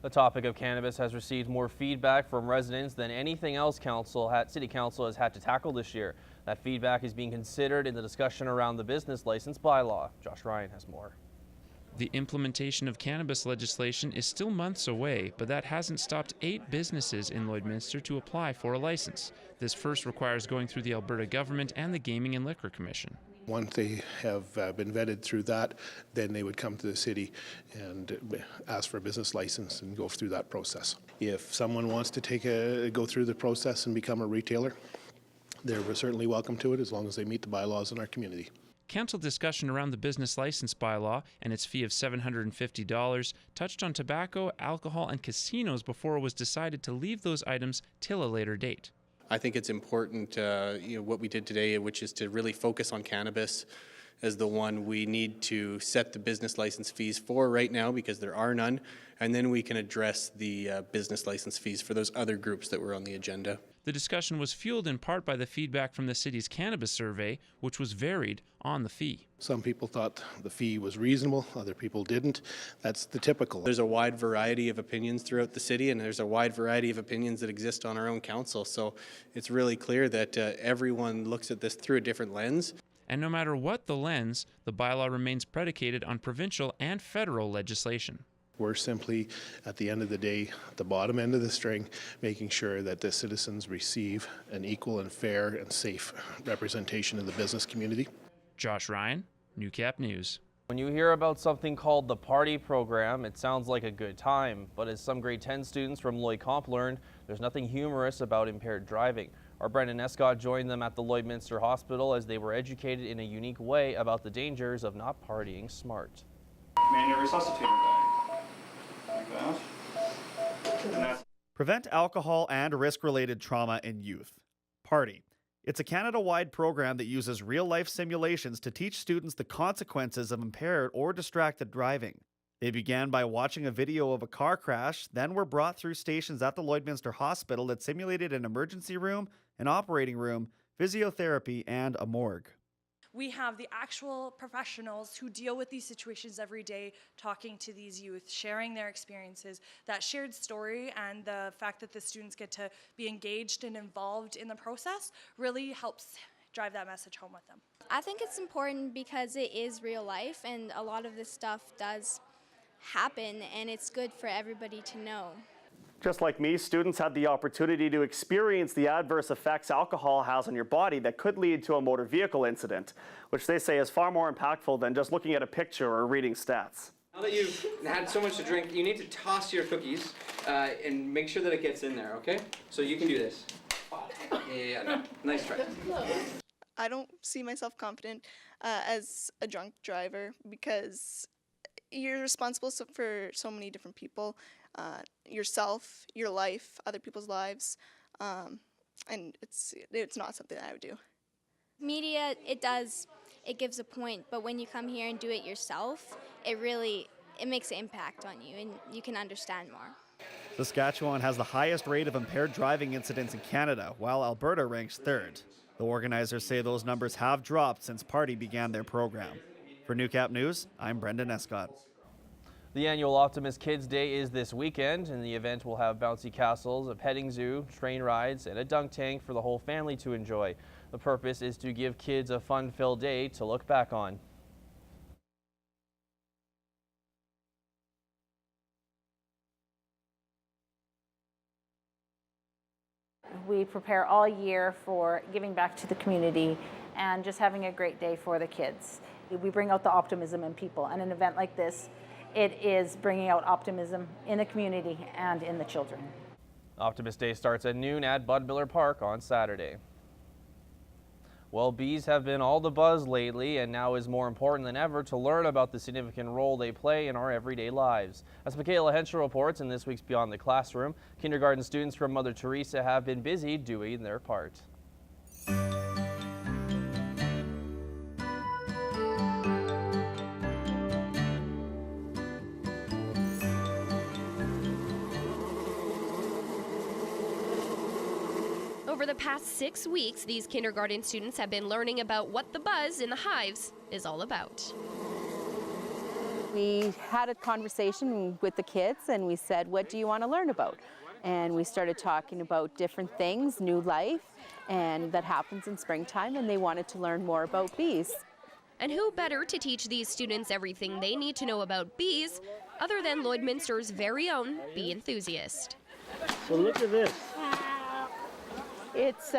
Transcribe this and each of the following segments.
The topic of cannabis has received more feedback from residents than anything else City Council has had to tackle this year. That feedback is being considered in the discussion around the business license bylaw. Josh Ryan has more. The implementation of cannabis legislation is still months away, but that hasn't stopped 8 businesses in Lloydminster to apply for a license. This first requires going through the Alberta government and the Gaming and Liquor Commission. Once they have been vetted through that, then they would come to the city and ask for a business license and go through that process. If someone wants to go through the process and become a retailer, they're certainly welcome to it as long as they meet the bylaws in our community. Council discussion around the business license bylaw and its fee of $750 touched on tobacco, alcohol, and casinos before it was decided to leave those items till a later date. I think it's important, what we did today, which is to really focus on cannabis as the one we need to set the business license fees for right now because there are none, and then we can address the business license fees for those other groups that were on the agenda. The discussion was fueled in part by the feedback from the city's cannabis survey, which was varied on the fee. Some people thought the fee was reasonable, other people didn't. That's the typical. There's a wide variety of opinions throughout the city, and there's a wide variety of opinions that exist on our own council. So it's really clear that everyone looks at this through a different lens. And no matter what the lens, the bylaw remains predicated on provincial and federal legislation. We're simply, at the end of the day, the bottom end of the string, making sure that the citizens receive an equal and fair and safe representation in the business community. Josh Ryan, Newcap News. When you hear about something called the Party Program, it sounds like a good time. But as some grade 10 students from Lloyd Comp learned, there's nothing humorous about impaired driving. Our Brendan Escott joined them at the Lloydminster Hospital as they were educated in a unique way about the dangers of not partying smart. Man, your resuscitator bag. Like that. And that's Prevent alcohol and risk-related trauma in youth. Party. It's a Canada-wide program that uses real-life simulations to teach students the consequences of impaired or distracted driving. They began by watching a video of a car crash, then were brought through stations at the Lloydminster Hospital that simulated an emergency room, an operating room, physiotherapy, and a morgue. We have the actual professionals who deal with these situations every day talking to these youth, sharing their experiences. That shared story and the fact that the students get to be engaged and involved in the process really helps drive that message home with them. I think it's important because it is real life and a lot of this stuff does happen and it's good for everybody to know. Just like me, students had the opportunity to experience the adverse effects alcohol has on your body that could lead to a motor vehicle incident, which they say is far more impactful than just looking at a picture or reading stats. Now that you've had so much to drink, you need to toss your cookies and make sure that it gets in there, okay? So you can do this. Yeah, no. Nice try. I don't see myself confident as a drunk driver because you're responsible for so many different people. Yourself, your life, other people's lives, and it's not something that I would do. Media, it gives a point, but when you come here and do it yourself, it makes an impact on you and you can understand more. Saskatchewan has the highest rate of impaired driving incidents in Canada, while Alberta ranks third. The organizers say those numbers have dropped since Party began their program. For Newcap News, I'm Brendan Escott. The annual Optimus Kids Day is this weekend, and the event will have bouncy castles, a petting zoo, train rides, and a dunk tank for the whole family to enjoy. The purpose is to give kids a fun-filled day to look back on. We prepare all year for giving back to the community and just having a great day for the kids. We bring out the optimism in people, and an event like this, it is bringing out optimism in the community and in the children. Optimus Day starts at noon at Bud Miller Park on Saturday. Well, bees have been all the buzz lately, and now is more important than ever to learn about the significant role they play in our everyday lives. As Michaela Henshaw reports in this week's Beyond the Classroom, kindergarten students from Mother Teresa have been busy doing their part. Over the past 6 weeks, these kindergarten students have been learning about what the buzz in the hives is all about. we had a conversation with the kids and we said, what do you want to learn about? And we started talking about different things, new life, and that happens in springtime, and they wanted to learn more about bees. And who better to teach these students everything they need to know about bees other than Lloydminster's very own bee enthusiast. So look at this. It's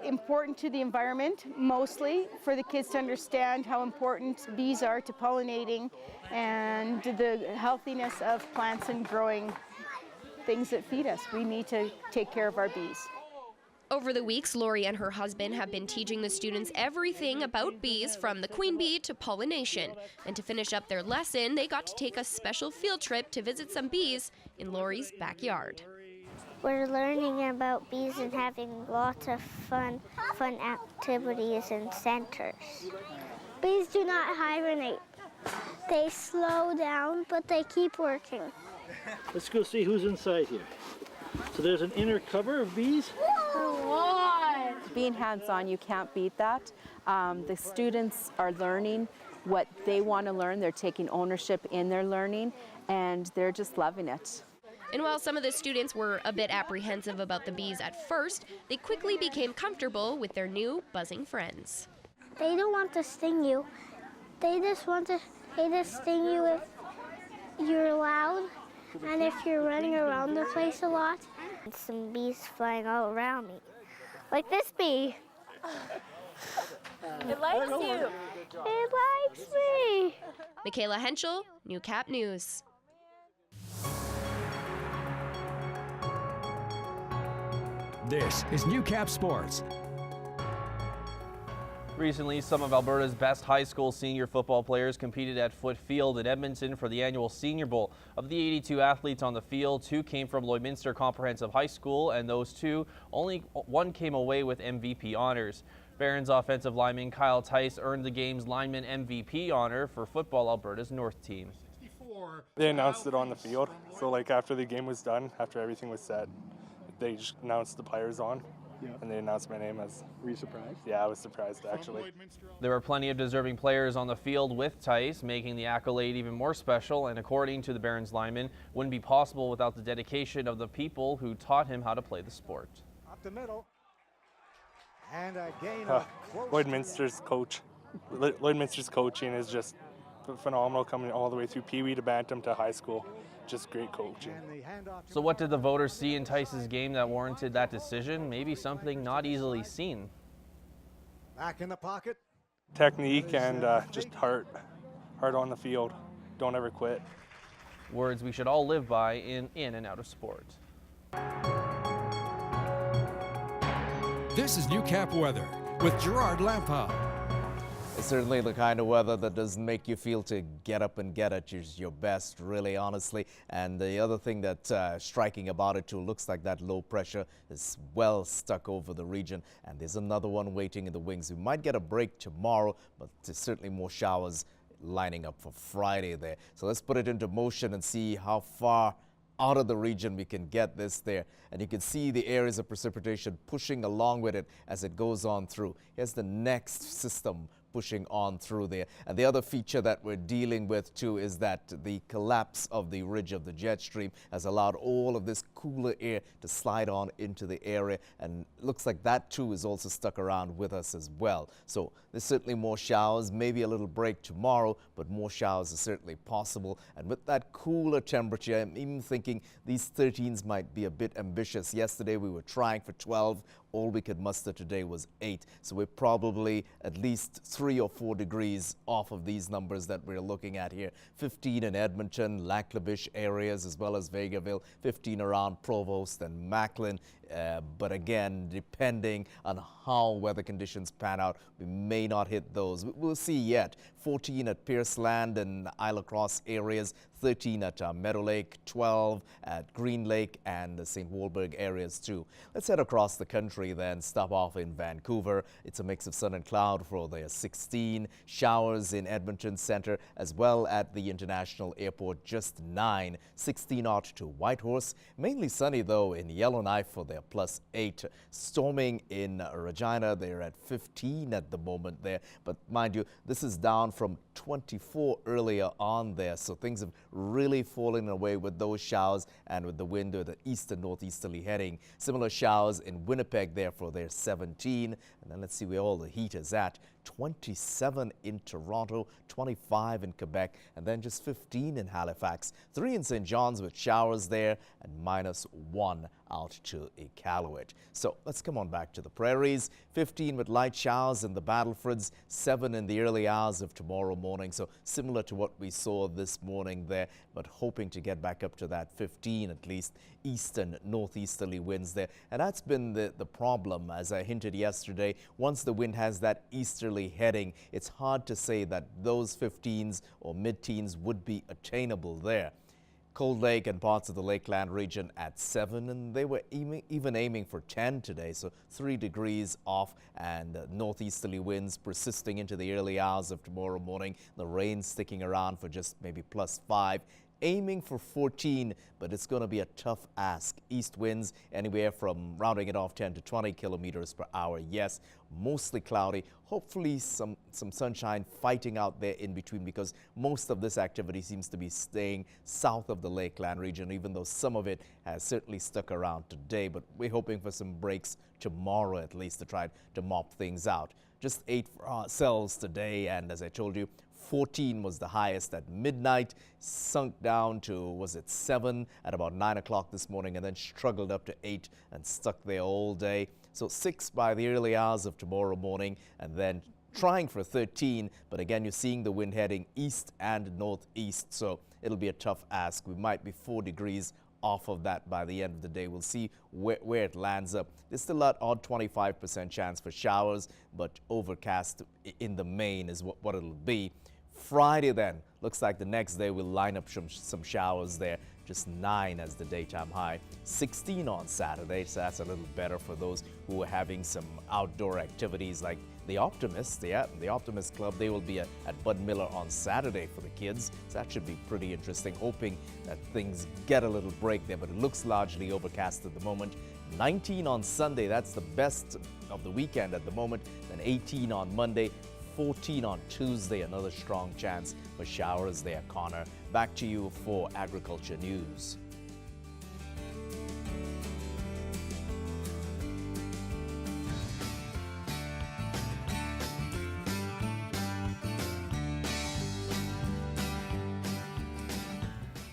important to the environment, mostly, for the kids to understand how important bees are to pollinating and the healthiness of plants and growing things that feed us. We need to take care of our bees. Over the weeks, Lori and her husband have been teaching the students everything about bees, from the queen bee to pollination. And to finish up their lesson, they got to take a special field trip to visit some bees in Lori's backyard. We're learning about bees and having lots of fun activities and centers. Bees do not hibernate. They slow down, but they keep working. Let's go see who's inside here. So there's an inner cover of bees. Being hands-on, you can't beat that. The students are learning what they want to learn. They're taking ownership in their learning, and they're just loving it. And while some of the students were a bit apprehensive about the bees at first, they quickly became comfortable with their new buzzing friends. They don't want to sting you. They just sting you if you're loud and if you're running around the place a lot. Some bees flying all around me. Like this bee. It likes you. It likes me. Michaela Henschel, New Cap News. This is New Cap Sports. Recently, some of Alberta's best high school senior football players competed at Foot Field in Edmonton for the annual Senior Bowl. Of the 82 athletes on the field, 2 came from Lloydminster Comprehensive High School, and those 2, only one came away with MVP honors. Barron's offensive lineman Kyle Tice earned the game's lineman MVP honor for Football Alberta's North team. They announced it on the field, so like after the game was done, after everything was said, they just announced the players on. Yeah. And they announced my name as... Were you surprised? Yeah, I was surprised, actually. There were plenty of deserving players on the field with Tice, making the accolade even more special, and according to the Barron's lineman, wouldn't be possible without the dedication of the people who taught him how to play the sport. Up the middle. And a gain Lloydminster's coach. Lloydminster's coaching is just phenomenal, coming all the way through Pee Wee to Bantam to high school. Just great coaching. So what did the voters see in Tice's game that warranted that decision? Maybe something not easily seen. Back in the pocket. Technique and just heart on the field. Don't ever quit. Words we should all live by in and out of sport. This is New Cap Weather with Gerard Lampa. It's certainly the kind of weather that doesn't make you feel to get up and get at your best, really, honestly. And the other thing that's striking about it, too, looks like that low pressure is well stuck over the region. And there's another one waiting in the wings. We might get a break tomorrow, but there's certainly more showers lining up for Friday there. So let's put it into motion and see how far out of the region we can get this there. And you can see the areas of precipitation pushing along with it as it goes on through. Here's the next system pushing on through there. And the other feature that we're dealing with too is that the collapse of the ridge of the jet stream has allowed all of this cooler air to slide on into the area, and it looks like that too is also stuck around with us as well. So there's certainly more showers, maybe a little break tomorrow, but more showers are certainly possible. And with that cooler temperature, I'm even thinking these 13s might be a bit ambitious. Yesterday we were trying for 12. All we could muster today was 8. So we're probably at least 3 or 4 degrees off of these numbers that we're looking at here. 15 in Edmonton, Lac-La-Biche areas, as well as Vegaville, 15 around Provost and Macklin. But again, depending on how weather conditions pan out, we may not hit those. We'll see yet. 14 at Pierceland and Isle Cross areas, 13 at Meadow Lake, 12 at Green Lake and the St. Walburg areas too. Let's head across the country then, stop off in Vancouver. It's a mix of sun and cloud for the 16. Showers in Edmonton Centre as well at the International Airport, just 9. 16 out to Whitehorse. Mainly sunny though in Yellowknife for the they're +8. Storming in Regina, they're at 15 at the moment there. But mind you, this is down from 24 earlier on there. So things have really fallen away with those showers and with the wind with the east and northeasterly heading. Similar showers in Winnipeg, therefore they're 17. And then let's see where all the heat is at. 27 in Toronto, 25 in Quebec, and then just 15 in Halifax. 3 in St. John's with showers there, and -1 out to Iqaluit. So let's come on back to the prairies. 15 with light showers in the Battlefords, 7 in the early hours of tomorrow morning. So similar to what we saw this morning there, but hoping to get back up to that 15 at least. Eastern northeasterly winds there. And that's been the problem, as I hinted yesterday. Once the wind has that easterly heading, it's hard to say that those 15s or mid-teens would be attainable there. Cold Lake and parts of the Lakeland region at 7, and they were even aiming for 10 today, so 3 degrees off, and northeasterly winds persisting into the early hours of tomorrow morning. The rain sticking around for just maybe +5. Aiming for 14, but it's going to be a tough ask. East winds anywhere from, rounding it off, 10 to 20 kilometers per hour. Yes, mostly cloudy. Hopefully some sunshine fighting out there in between, because most of this activity seems to be staying south of the Lakeland region, even though some of it has certainly stuck around today. But we're hoping for some breaks tomorrow at least to try to mop things out. Just 8 for ourselves today, and as I told you, 14 was the highest at midnight, sunk down to, was it 7 at about 9 o'clock this morning, and then struggled up to 8 and stuck there all day. So 6 by the early hours of tomorrow morning, and then trying for 13. But again, you're seeing the wind heading east and northeast, so it'll be a tough ask. We might be 4 degrees off of that by the end of the day. We'll see where it lands up. There's still an odd 25% chance for showers, but overcast in the main is what it'll be. Friday then, looks like the next day we'll line up some showers there. Just 9 as the daytime high. 16 on Saturday, so that's a little better for those who are having some outdoor activities like the Optimists. Yeah, the Optimist Club, they will be at Bud Miller on Saturday for the kids. So that should be pretty interesting, hoping that things get a little break there, but it looks largely overcast at the moment. 19 on Sunday, that's the best of the weekend at the moment. Then 18 on Monday. 14 on Tuesday, another strong chance for showers there. Connor, back to you for Agriculture News.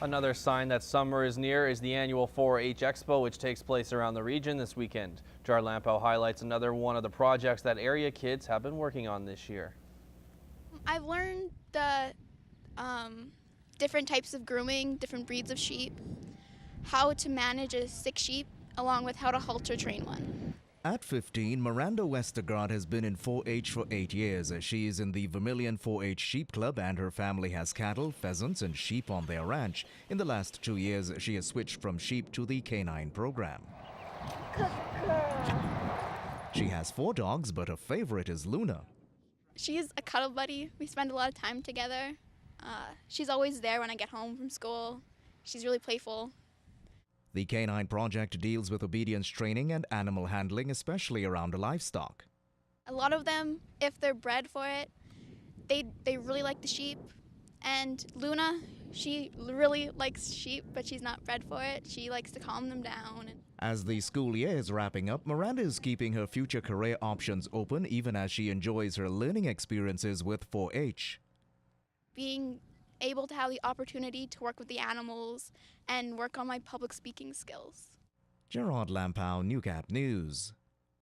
Another sign that summer is near is the annual 4-H Expo, which takes place around the region this weekend. Gerard Lampow highlights another one of the projects that area kids have been working on this year. I've learned the different types of grooming, different breeds of sheep, how to manage a sick sheep, along with how to halter train one. At 15, Miranda Westergaard has been in 4-H for 8 years. She is in the Vermilion 4-H Sheep Club, and her family has cattle, pheasants, and sheep on their ranch. In the last 2 years, she has switched from sheep to the canine program. She has 4 dogs, but her favorite is Luna. She's a cuddle buddy. We spend a lot of time together. She's always there when I get home from school. She's really playful. The Canine Project deals with obedience training and animal handling, especially around livestock. A lot of them, if they're bred for it, they really like the sheep. And Luna, she really likes sheep, but she's not bred for it. She likes to calm them down. As the school year is wrapping up, Miranda is keeping her future career options open, even as she enjoys her learning experiences with 4-H. Being able to have the opportunity to work with the animals and work on my public speaking skills. Gerard Lampow, Newcap News.